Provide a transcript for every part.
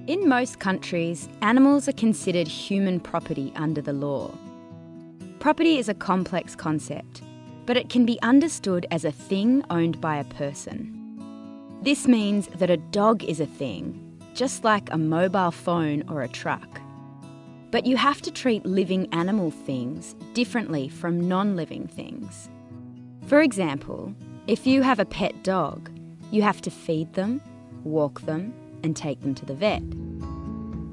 In most countries, animals are considered human property under the law. Property is a complex concept, but it can be understood as a thing owned by a person. This means that a dog is a thing, just like a mobile phone or a truck. But you have to treat living animal things differently from non-living things. For example, if you have a pet dog, you have to feed them, walk them, and take them to the vet.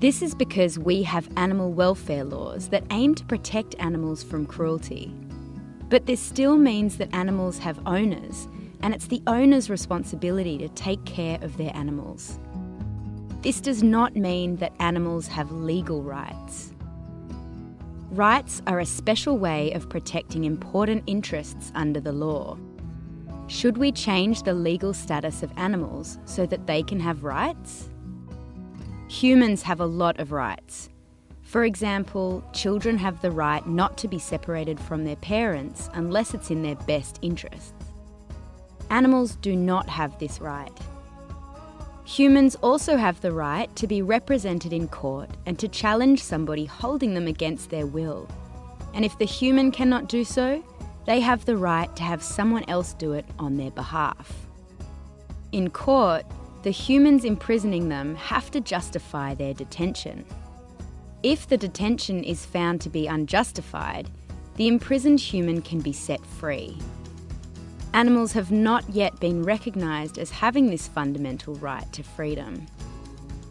This is because we have animal welfare laws that aim to protect animals from cruelty. But this still means that animals have owners, and it's the owner's responsibility to take care of their animals. This does not mean that animals have legal rights. Rights are a special way of protecting important interests under the law. Should we change the legal status of animals so that they can have rights? Humans have a lot of rights. For example, children have the right not to be separated from their parents unless it's in their best interests. Animals do not have this right. Humans also have the right to be represented in court and to challenge somebody holding them against their will. And if the human cannot do so, they have the right to have someone else do it on their behalf. In court, the humans imprisoning them have to justify their detention. If the detention is found to be unjustified, the imprisoned human can be set free. Animals have not yet been recognised as having this fundamental right to freedom.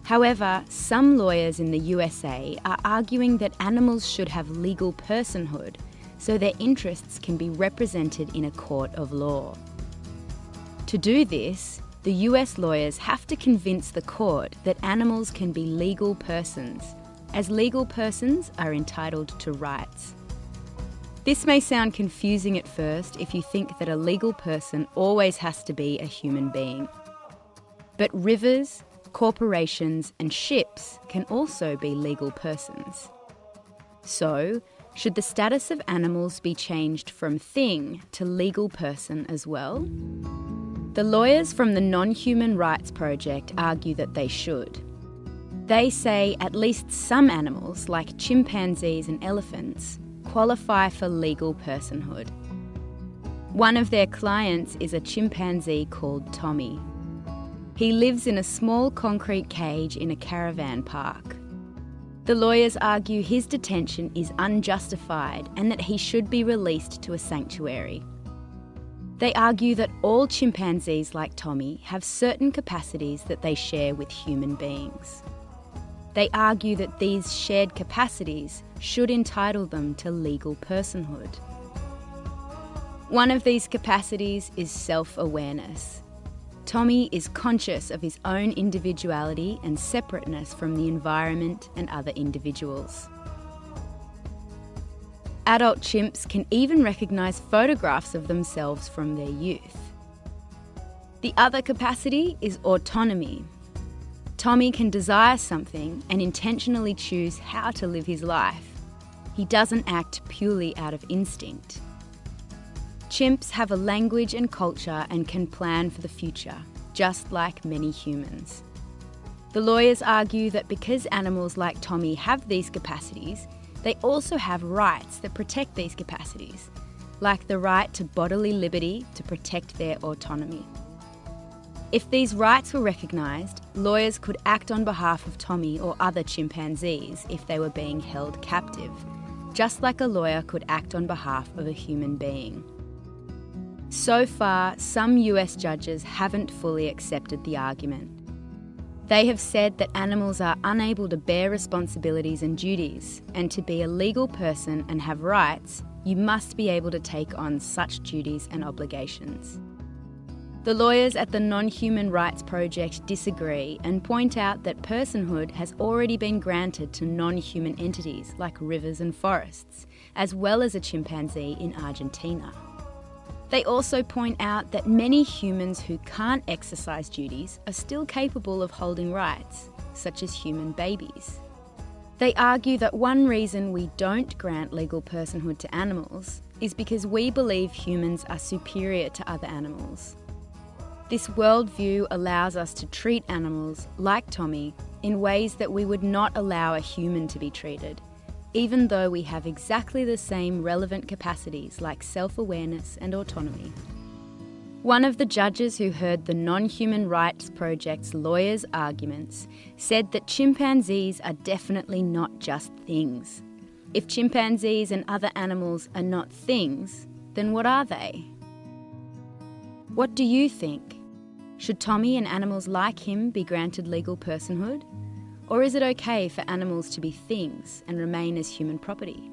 However, some lawyers in the USA are arguing that animals should have legal personhood, so their interests can be represented in a court of law. To do this, the US lawyers have to convince the court that animals can be legal persons, as legal persons are entitled to rights. This may sound confusing at first if you think that a legal person always has to be a human being. But rivers, corporations, and ships can also be legal persons. So, should the status of animals be changed from thing to legal person as well? The lawyers from the Non-Human Rights Project argue that they should. They say at least some animals, like chimpanzees and elephants, qualify for legal personhood. One of their clients is a chimpanzee called Tommy. He lives in a small concrete cage in a caravan park. The lawyers argue his detention is unjustified and that he should be released to a sanctuary. They argue that all chimpanzees like Tommy have certain capacities that they share with human beings. They argue that these shared capacities should entitle them to legal personhood. One of these capacities is self-awareness. Tommy is conscious of his own individuality and separateness from the environment and other individuals. Adult chimps can even recognise photographs of themselves from their youth. The other capacity is autonomy. Tommy can desire something and intentionally choose how to live his life. He doesn't act purely out of instinct. Chimps have a language and culture and can plan for the future, just like many humans. The lawyers argue that because animals like Tommy have these capacities, they also have rights that protect these capacities, like the right to bodily liberty to protect their autonomy. If these rights were recognised, lawyers could act on behalf of Tommy or other chimpanzees if they were being held captive, just like a lawyer could act on behalf of a human being. So far, some US judges haven't fully accepted the argument. They have said that animals are unable to bear responsibilities and duties, and to be a legal person and have rights, you must be able to take on such duties and obligations. The lawyers at the Non-Human Rights Project disagree and point out that personhood has already been granted to non-human entities like rivers and forests, as well as a chimpanzee in Argentina. They also point out that many humans who can't exercise duties are still capable of holding rights, such as human babies. They argue that one reason we don't grant legal personhood to animals is because we believe humans are superior to other animals. This worldview allows us to treat animals, like Tommy, in ways that we would not allow a human to be treated, even though we have exactly the same relevant capacities like self-awareness and autonomy. One of the judges who heard the Non-Human Rights Project's lawyers' arguments said that chimpanzees are definitely not just things. If chimpanzees and other animals are not things, then what are they? What do you think? Should Tommy and animals like him be granted legal personhood? Or is it okay for animals to be things and remain as human property?